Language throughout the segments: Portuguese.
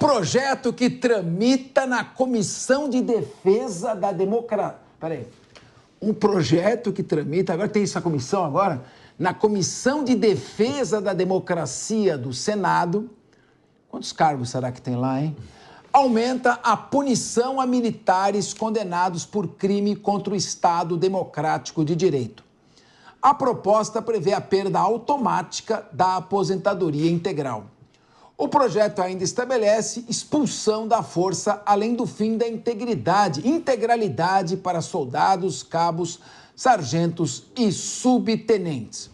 projeto que tramita na Comissão de Defesa da Democracia. Peraí. Um projeto que tramita, agora tem essa comissão agora, na Comissão de Defesa da Democracia do Senado. Quantos cargos será que tem lá, hein? Aumenta a punição a militares condenados por crime contra o Estado Democrático de Direito. A proposta prevê a perda automática da aposentadoria integral. O projeto ainda estabelece expulsão da força, além do fim da integralidade para soldados, cabos, sargentos e subtenentes.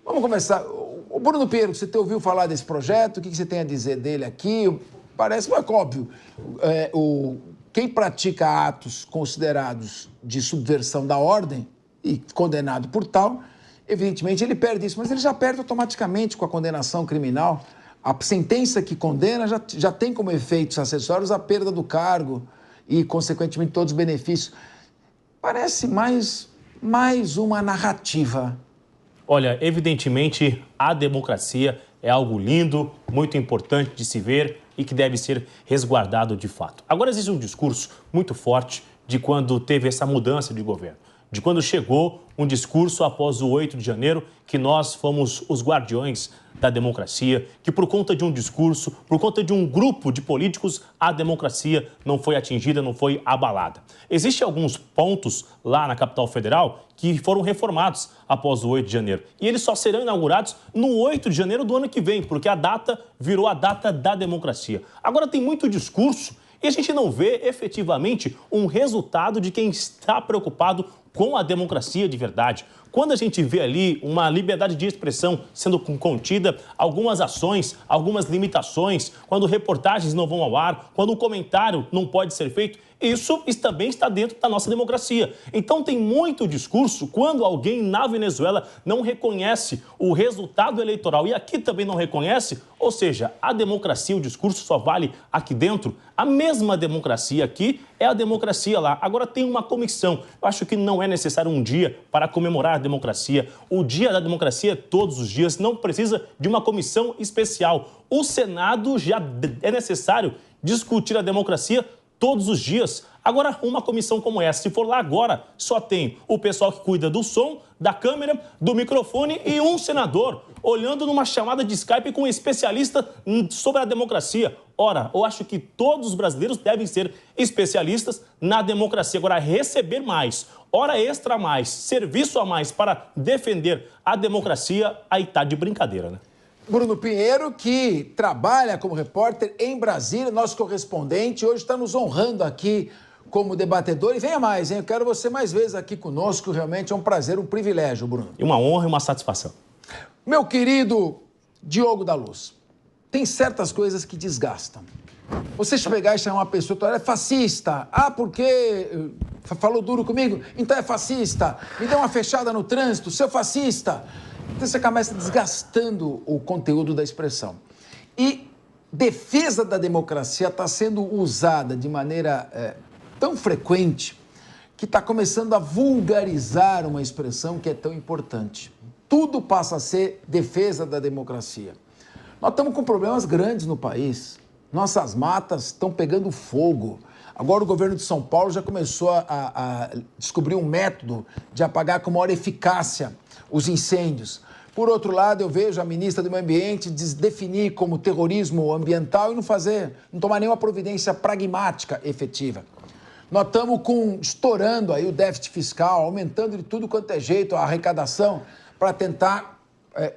Vamos começar. O Bruno Pinheiro, você ouviu falar desse projeto? O que você tem a dizer dele aqui? Parece mais óbvio. Quem pratica atos considerados de subversão da ordem e condenado por tal, evidentemente ele perde isso, mas ele já perde automaticamente com a condenação criminal. A sentença que condena já tem como efeitos acessórios a perda do cargo e, consequentemente, todos os benefícios. Parece mais uma narrativa. Olha, evidentemente, a democracia é algo lindo, muito importante de se ver e que deve ser resguardado de fato. Agora, existe um discurso muito forte de quando teve essa mudança de governo, de quando chegou um discurso após o 8 de janeiro, que nós fomos os guardiões da democracia, que por conta de um discurso, por conta de um grupo de políticos, a democracia não foi atingida, não foi abalada. Existem alguns pontos lá na capital federal que foram reformados após o 8 de janeiro. E eles só serão inaugurados no 8 de janeiro do ano que vem, porque a data virou a data da democracia. Agora tem muito discurso e a gente não vê efetivamente um resultado de quem está preocupado com a democracia de verdade. Quando a gente vê ali uma liberdade de expressão sendo contida, algumas ações, algumas limitações, quando reportagens não vão ao ar, quando um comentário não pode ser feito, isso também está dentro da nossa democracia. Então tem muito discurso quando alguém na Venezuela não reconhece o resultado eleitoral e aqui também não reconhece, ou seja, a democracia, o discurso só vale aqui dentro. A mesma democracia aqui é a democracia lá. Agora tem uma comissão. Eu acho que não é necessário um dia para comemorar a democracia. O dia da democracia é todos os dias, não precisa de uma comissão especial. O Senado já é necessário discutir a democracia todos os dias. Agora, uma comissão como essa, se for lá agora, só tem o pessoal que cuida do som, da câmera, do microfone e um senador olhando numa chamada de Skype com um especialista sobre a democracia. Ora, eu acho que todos os brasileiros devem ser especialistas na democracia. Agora, receber mais, hora extra a mais, serviço a mais para defender a democracia, aí tá de brincadeira, né? Bruno Pinheiro, que trabalha como repórter em Brasília, nosso correspondente, hoje está nos honrando aqui como debatedor. E venha mais, hein? Eu quero você mais vezes aqui conosco, realmente é um prazer, um privilégio, Bruno. E uma honra e uma satisfação. Meu querido Diogo da Luz, tem certas coisas que desgastam. Você pegar e chamar uma pessoa, ela é fascista. Ah, porque falou duro comigo? Então é fascista. Me deu uma fechada no trânsito, seu fascista. Então você começa desgastando o conteúdo da expressão. E defesa da democracia está sendo usada de maneira tão frequente que está começando a vulgarizar uma expressão que é tão importante. Tudo passa a ser defesa da democracia. Nós estamos com problemas grandes no país. Nossas matas estão pegando fogo. Agora o governo de São Paulo já começou a descobrir um método de apagar com maior eficácia os incêndios. Por outro lado, eu vejo a ministra do Meio Ambiente definir como terrorismo ambiental e não tomar nenhuma providência pragmática efetiva. Nós estamos estourando aí o déficit fiscal, aumentando de tudo quanto é jeito a arrecadação para tentar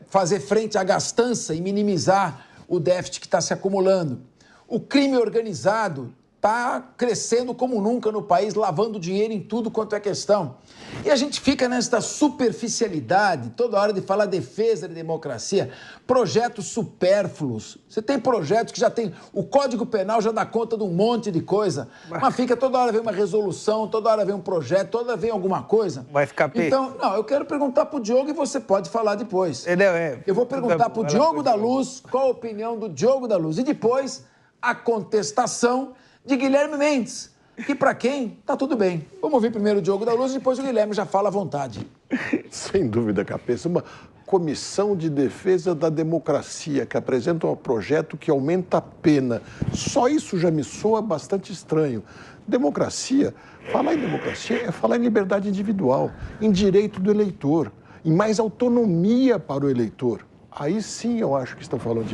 fazer frente à gastança e minimizar o déficit que está se acumulando. O crime organizado está crescendo como nunca no país, lavando dinheiro em tudo quanto é questão. E a gente fica nesta superficialidade, toda hora de falar defesa da democracia, projetos supérfluos. Você tem projetos que já tem... O Código Penal já dá conta de um monte de coisa, mas fica toda hora vem uma resolução, toda hora vem um projeto, toda hora vem alguma coisa. Vai ficar... Então, não, eu quero perguntar pro Diogo e você pode falar depois. Eu vou perguntar pro Diogo da Luz qual a opinião do Diogo da Luz. E depois, a contestação de Guilherme Mendes, que para quem tá tudo bem. Vamos ouvir primeiro o Diogo da Luz e depois o Guilherme já fala à vontade. Sem dúvida, Cabeça. Comissão de Defesa da Democracia, que apresenta um projeto que aumenta a pena. Só isso já me soa bastante estranho. Democracia, falar em democracia é falar em liberdade individual, em direito do eleitor, em mais autonomia para o eleitor. Aí sim eu acho que estão falando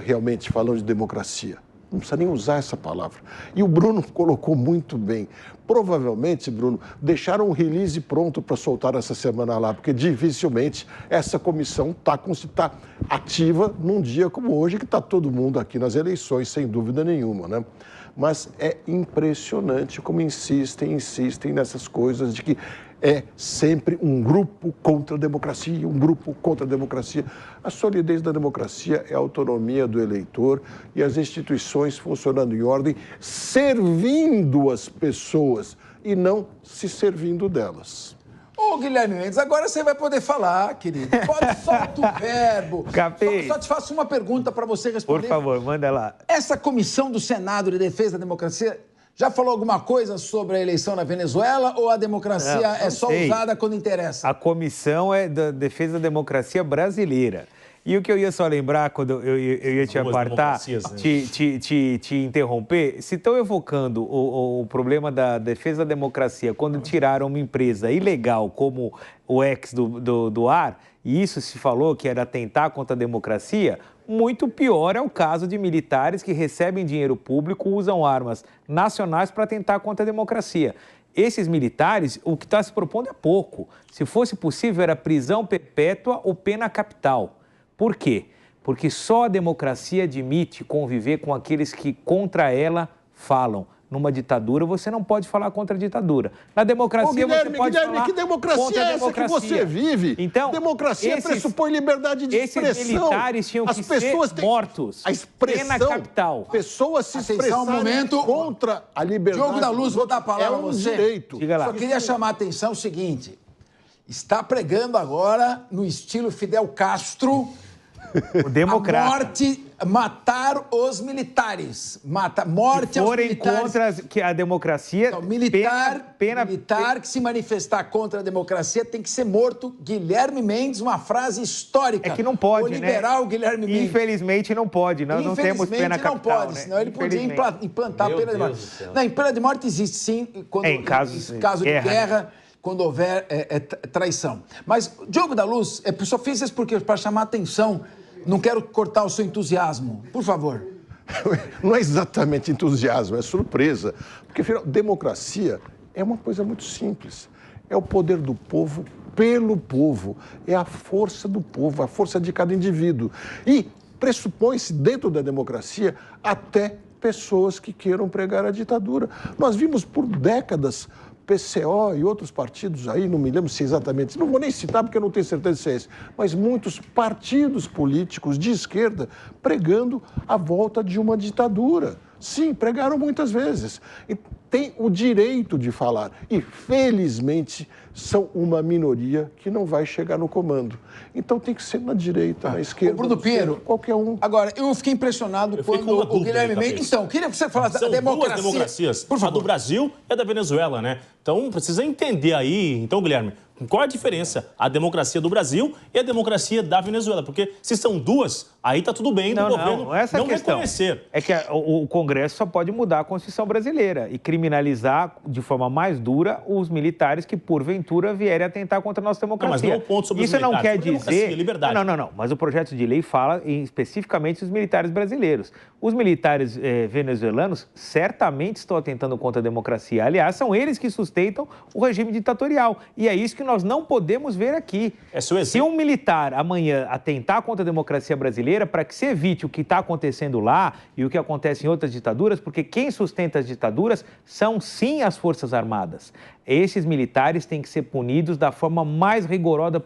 realmente falando de democracia. Não precisa nem usar essa palavra. E o Bruno colocou muito bem. Provavelmente, Bruno, deixaram um release pronto para soltar essa semana lá, porque dificilmente essa comissão está ativa num dia como hoje, que está todo mundo aqui nas eleições, sem dúvida nenhuma, né? Mas é impressionante como insistem nessas coisas de que é sempre um grupo contra a democracia, um grupo contra a democracia. A solidez da democracia é a autonomia do eleitor e as instituições funcionando em ordem, servindo as pessoas e não se servindo delas. Ô, Guilherme Mendes, agora você vai poder falar, querido. Pode, solta o verbo. Só te faço uma pergunta para você responder. Por favor, manda lá. Essa comissão do Senado de Defesa da Democracia já falou alguma coisa sobre a eleição na Venezuela ou a democracia é só usada quando interessa? A comissão é da Defesa da Democracia Brasileira. E o que eu ia só lembrar, quando eu ia te apartar, te interromper, se estão evocando o problema da defesa da democracia quando tiraram uma empresa ilegal como o X do ar, e isso se falou que era atentar contra a democracia, muito pior é o caso de militares que recebem dinheiro público, usam armas nacionais para atentar contra a democracia. Esses militares, o que está se propondo é pouco. Se fosse possível, era prisão perpétua ou pena capital. Por quê? Porque só a democracia admite conviver com aqueles que contra ela falam. Numa ditadura, você não pode falar contra a ditadura. Na democracia, você pode falar que democracia contra a é essa que você vive? Então, democracia pressupõe liberdade de expressão. Esses militares tinham que ser mortos. A expressão, pena capital. Pessoas se expressarem contra a liberdade. Diogo da Luz, vou dar a palavra a você. Direito. Diga lá. Só queria chamar a atenção o seguinte. Está pregando agora, no estilo Fidel Castro, o democrata. A morte, matar os militares. Morte aos militares. Forem contra a democracia, então, militar que se manifestar contra a democracia tem que ser morto. Guilherme Mendes, uma frase histórica. É que não pode, o liberal né? Guilherme Mendes. Infelizmente não pode. Nós não temos pena capital, não pode, né? senão ele podia implantar pena de morte. Não, pena de morte existe sim, quando, em caso de guerra, quando houver traição. Mas, Diogo da Luz, eu só fiz isso porque para chamar a atenção. Não quero cortar o seu entusiasmo. Por favor. Não é exatamente entusiasmo, é surpresa. Porque, afinal, democracia é uma coisa muito simples. É o poder do povo pelo povo. É a força do povo, a força de cada indivíduo. E pressupõe-se, dentro da democracia, até pessoas que queiram pregar a ditadura. Nós vimos por décadas PCO e outros partidos aí, não me lembro se exatamente, não vou nem citar porque eu não tenho certeza se é esse, mas muitos partidos políticos de esquerda pregando a volta de uma ditadura. Sim, pregaram muitas vezes. E tem o direito de falar. E, felizmente, são uma minoria que não vai chegar no comando. Então tem que ser na direita, na esquerda, Bruno Pinheiro, qualquer um. Agora, eu fiquei impressionado quando o Guilherme Mendes... Então, queria que você falasse da democracia. São duas democracias, por favor. A do Brasil e a da Venezuela, né? Então, precisa entender aí, então, Guilherme, qual a diferença? A democracia do Brasil e a democracia da Venezuela. Porque se são duas, aí tá tudo bem do governo não reconhecer. É que o Congresso só pode mudar a Constituição brasileira e criminalizar de forma mais dura os militares que, porventura, vierem atentar contra a nossa democracia. Não, mas não é o ponto sobre os militares. Isso não quer dizer... Liberdade. Não. Mas o projeto de lei fala especificamente dos militares brasileiros. Os militares venezuelanos certamente estão atentando contra a democracia. Aliás, são eles que sustentam o regime ditatorial. E é isso que nós não podemos ver aqui. Se um militar amanhã atentar contra a democracia brasileira, para que se evite o que está acontecendo lá e o que acontece em outras ditaduras, porque quem sustenta as ditaduras são sim as Forças Armadas. Esses militares têm que ser punidos da forma mais rigorosa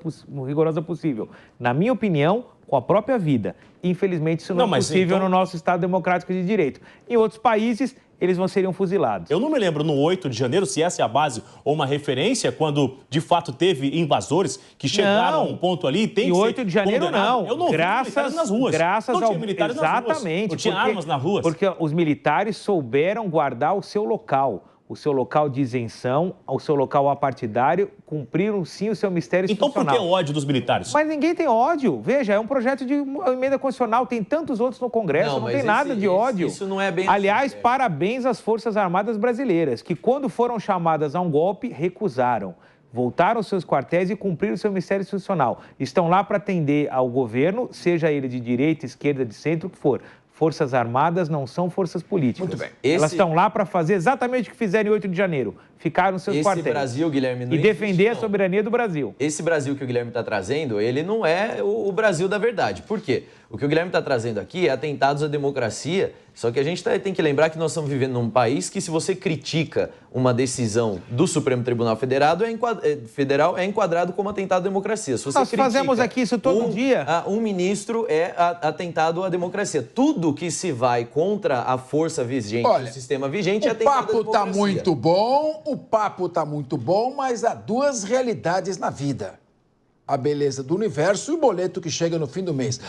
possível. Na minha opinião, com a própria vida. Infelizmente, isso não é possível no nosso Estado democrático de direito. Em outros países, eles seriam fuzilados. Eu não me lembro no 8 de janeiro se essa é a base ou uma referência quando, de fato, teve invasores que chegaram a um ponto ali e tem que ser 8 de janeiro, condenado. não. Eu não vi militares nas ruas. Não tinha militares nas ruas. Exatamente. Não tinha armas nas ruas. Porque os militares souberam guardar o seu local. o seu local de isenção, o seu local apartidário, cumpriram sim o seu mistério institucional. Então por que ódio dos militares? Mas ninguém tem ódio. Veja, é um projeto de emenda constitucional, tem tantos outros no Congresso, não tem nada de ódio. Isso não é bem Aliás, assim, parabéns às Forças Armadas brasileiras, que quando foram chamadas a um golpe, recusaram. Voltaram aos seus quartéis e cumpriram o seu mistério institucional. Estão lá para atender ao governo, seja ele de direita, esquerda, de centro, o que for. Forças Armadas não são forças políticas. Muito bem. Elas estão lá para fazer exatamente o que fizeram em 8 de janeiro. Ficaram nos seus quartéis. Esse Brasil, Guilherme, não e defender existe, a soberania do Brasil. Esse Brasil que o Guilherme está trazendo, ele não é o Brasil da verdade. Por quê? O que o Guilherme está trazendo aqui é atentados à democracia, só que a gente tem que lembrar que nós estamos vivendo num país que, se você critica uma decisão do Supremo Tribunal Federal, é enquadrado como atentado à democracia. Se você Nós fazemos aqui isso todo dia. Um ministro é atentado à democracia. Tudo que se vai contra a força vigente, o sistema vigente, é atentado à democracia. O papo tá muito bom, mas há duas realidades na vida: a beleza do universo e o boleto que chega no fim do mês.